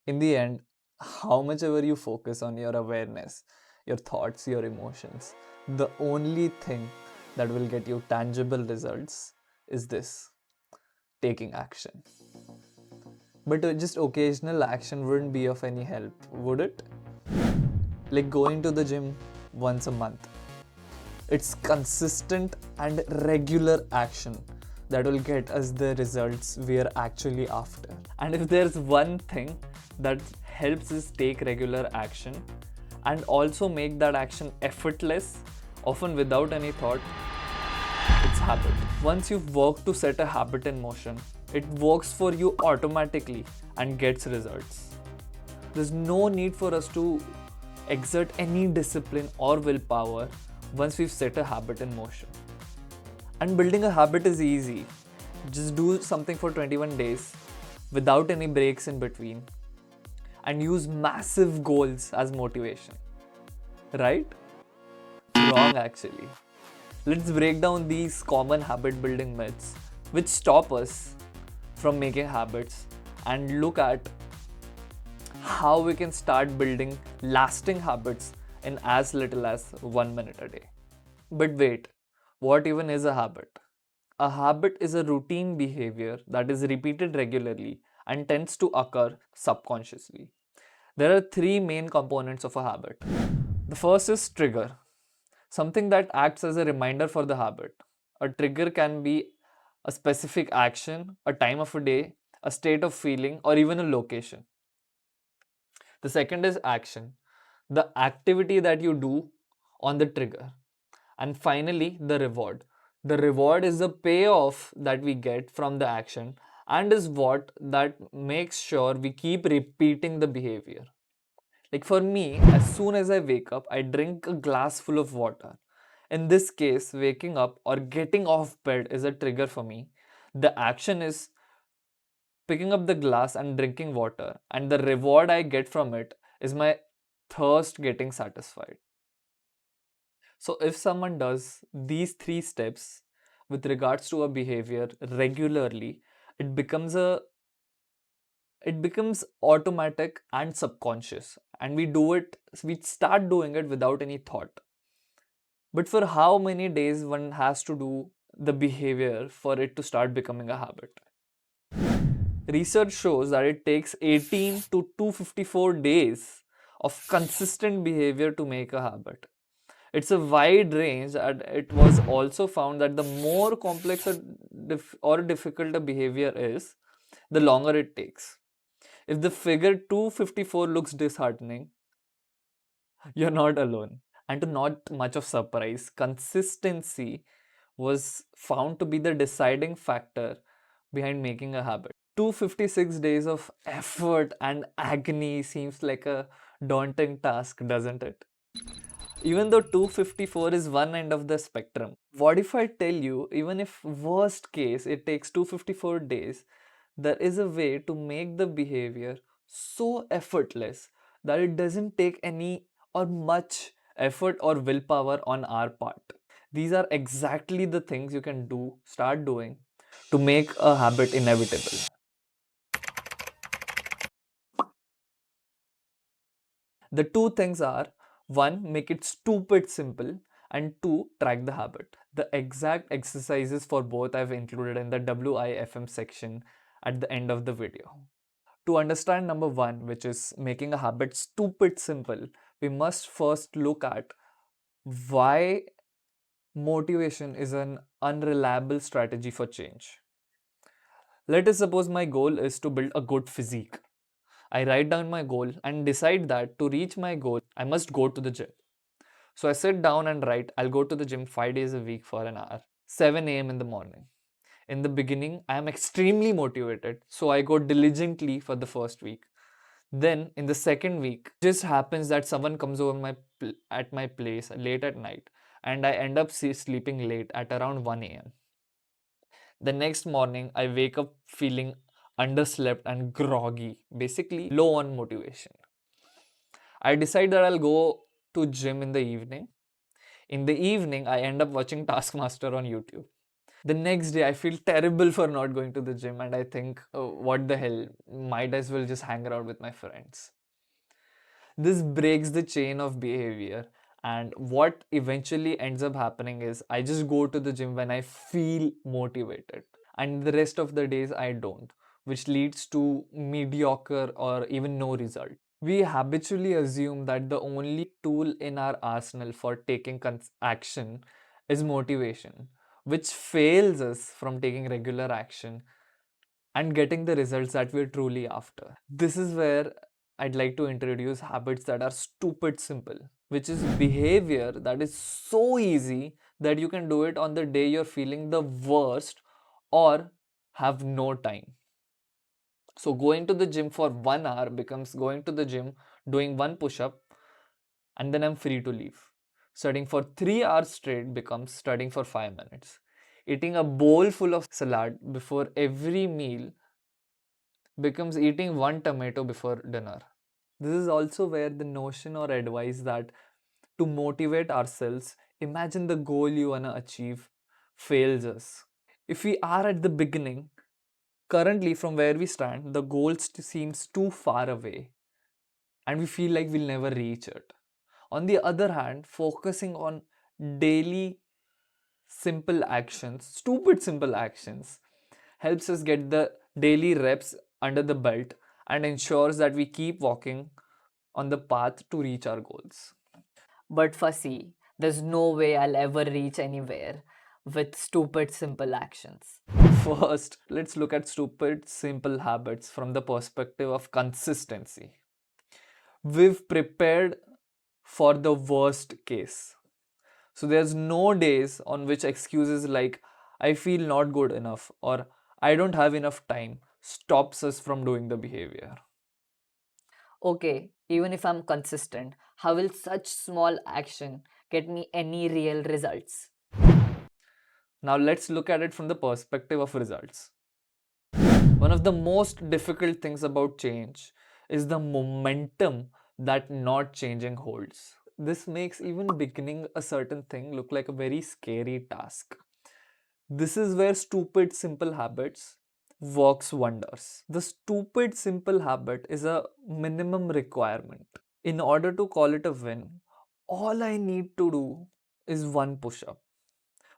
In the end, how much ever you focus on your awareness, your thoughts, your emotions, the only thing that will get you tangible results is this: taking action. But just occasional action wouldn't be of any help, would it? Like going to the gym once a month. It's consistent and regular action that will get us the results we are actually after. And if there's one thing that helps us take regular action and also make that action effortless, often without any thought, it's habit. Once you've worked to set a habit in motion, it works for you automatically and gets results. There's no need for us to exert any discipline or willpower once we've set a habit in motion. And building a habit is easy. Just do something for 21 days without any breaks in between and use massive goals as motivation. Right? Wrong, actually. Let's break down these common habit building myths which stop us from making habits and look at how we can start building lasting habits in as little as 1 minute a day. But wait, what even is a habit? A habit is a routine behavior that is repeated regularly and tends to occur subconsciously. There are three main components of a habit. The first is trigger, something that acts as a reminder for the habit. A trigger can be a specific action, a time of a day, a state of feeling, or even a location. The second is action, the activity that you do on the trigger. And finally, the reward. The reward is the payoff that we get from the action and is what that makes sure we keep repeating the behavior. Like for me, as soon as I wake up, I drink a glass full of water. In this case, waking up or getting off bed is a trigger for me. The action is picking up the glass and drinking water, and the reward I get from it is my thirst getting satisfied. So, if someone does these three steps with regards to a behavior regularly, it becomes a it becomes automatic and subconscious, and we start doing it without any thought. But for how many days one has to do the behavior for it to start becoming a habit? Research shows that it takes 18 to 254 days of consistent behavior to make a habit. It's a wide range, and it was also found that the more complex or difficult a behavior is, the longer it takes. If the figure 254 looks disheartening, you're not alone. And to not much of surprise, consistency was found to be the deciding factor behind making a habit. 256 days of effort and agony seems like a daunting task, doesn't it? Even though 254 is one end of the spectrum, what if I tell you, even if worst case it takes 254 days, there is a way to make the behavior so effortless that it doesn't take any or much effort or willpower on our part. These are exactly the things you can start doing to make a habit inevitable. The two things are: one, make it stupid simple, and two, track the habit. The exact exercises for both I've included in the WIFM section at the end of the video. To understand number one, which is making a habit stupid simple, we must first look at why motivation is an unreliable strategy for change. Let us suppose my goal is to build a good physique. I write down my goal and decide that to reach my goal, I must go to the gym. So I sit down and write, I'll go to the gym 5 days a week for an hour, 7 a.m. in the morning. In the beginning, I am extremely motivated, so I go diligently for the first week. Then, in the second week, it just happens that someone comes over at my place late at night, and I end up sleeping late at around 1 a.m. The next morning, I wake up feeling underslept and groggy, basically low on motivation. I decide that I'll go to gym in the evening. In the evening, I end up watching Taskmaster on YouTube. The next day, I feel terrible for not going to the gym, and I think, oh, what the hell, might as well just hang around with my friends. This breaks the chain of behavior, and what eventually ends up happening is I just go to the gym when I feel motivated, and the rest of the days I don't, which leads to mediocre or even no result. We habitually assume that the only tool in our arsenal for taking action is motivation, which fails us from taking regular action and getting the results that we're truly after. This is where I'd like to introduce habits that are stupid simple, which is behavior that is so easy that you can do it on the day you're feeling the worst or have no time. So, going to the gym for 1 hour becomes going to the gym, doing one push up, and then I'm free to leave. Studying for 3 hours straight becomes studying for 5 minutes. Eating a bowl full of salad before every meal becomes eating one tomato before dinner. This is also where the notion or advice that to motivate ourselves, imagine the goal you want to achieve, fails us. If we are at the beginning, currently from where we stand, the goal seems too far away and we feel like we'll never reach it. On the other hand, focusing on daily simple actions, stupid simple actions, helps us get the daily reps under the belt and ensures that we keep walking on the path to reach our goals. But fussy, there's no way I'll ever reach anywhere with stupid simple actions. First, let's look at stupid simple habits from the perspective of consistency. We've prepared for the worst case. So there's no days on which excuses like I feel not good enough or I don't have enough time stops us from doing the behavior. Okay, even if I'm consistent, how will such small action get me any real results? Now let's look at it from the perspective of results. One of the most difficult things about change is the momentum that not changing holds. This makes even beginning a certain thing look like a very scary task. This is where stupid simple habits works wonders. The stupid simple habit is a minimum requirement. In order to call it a win, all I need to do is one push up.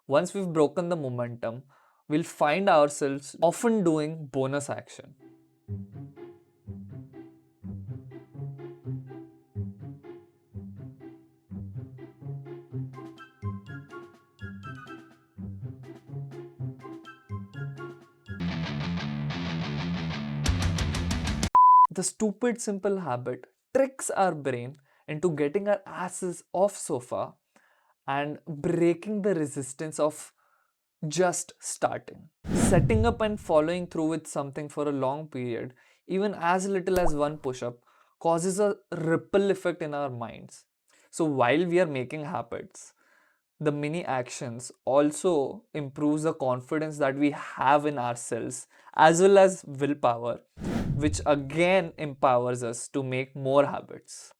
Once we've broken the momentum, we'll find ourselves often doing bonus action. The stupid simple habit tricks our brain into getting our asses off sofa and breaking the resistance of just starting. Setting up and following through with something for a long period, even as little as one push up, causes a ripple effect in our minds. So while we are making habits, the mini actions also improves the confidence that we have in ourselves as well as willpower, which again empowers us to make more habits.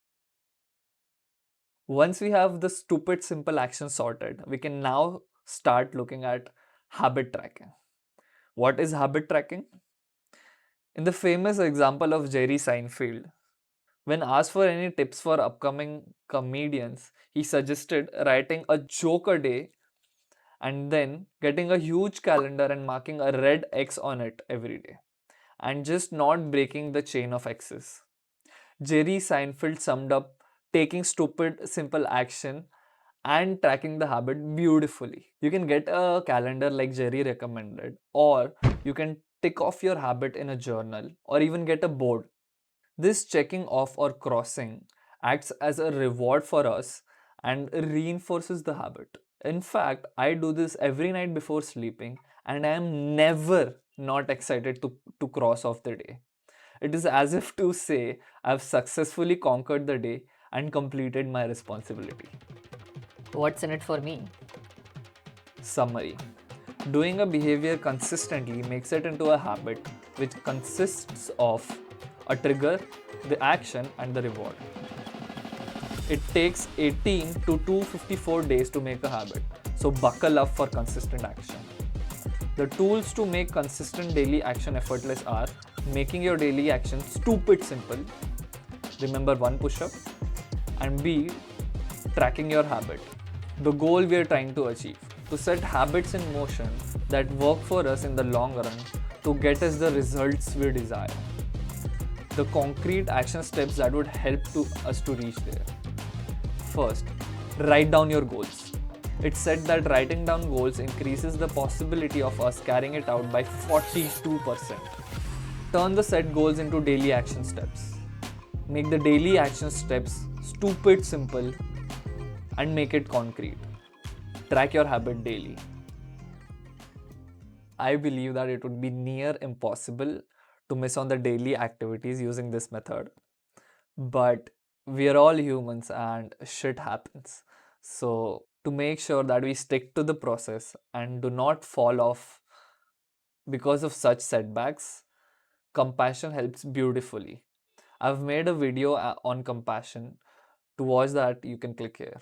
Once we have the stupid simple action sorted, we can now start looking at habit tracking. What is habit tracking? In the famous example of Jerry Seinfeld, when asked for any tips for upcoming comedians, he suggested writing a joke a day and then getting a huge calendar and marking a red X on it every day and just not breaking the chain of X's. Jerry Seinfeld summed up taking stupid simple action and tracking the habit beautifully. You can get a calendar like Jerry recommended, or you can tick off your habit in a journal, or even get a board. This checking off or crossing acts as a reward for us and reinforces the habit. In fact, I do this every night before sleeping, and I am never not excited to cross off the day. It is as if to say I've successfully conquered the day and completed my responsibility. What's in it for me? Summary: doing a behavior consistently makes it into a habit which consists of a trigger, the action, and the reward. It takes 18 to 254 days to make a habit, so buckle up for consistent action. The tools to make consistent daily action effortless are making your daily action stupid simple. Remember one push up. And B, tracking your habit. The goal we are trying to achieve. To set habits in motion that work for us in the long run to get us the results we desire. The concrete action steps that would help us to reach there. First, write down your goals. It's said that writing down goals increases the possibility of us carrying it out by 42%. Turn the set goals into daily action steps. Make the daily action steps stupid simple and make it concrete. Track your habit daily. I believe that it would be near impossible to miss on the daily activities using this method. But we are all humans and shit happens. So, to make sure that we stick to the process and do not fall off because of such setbacks, compassion helps beautifully. I've made a video on compassion. To watch that, you can click here.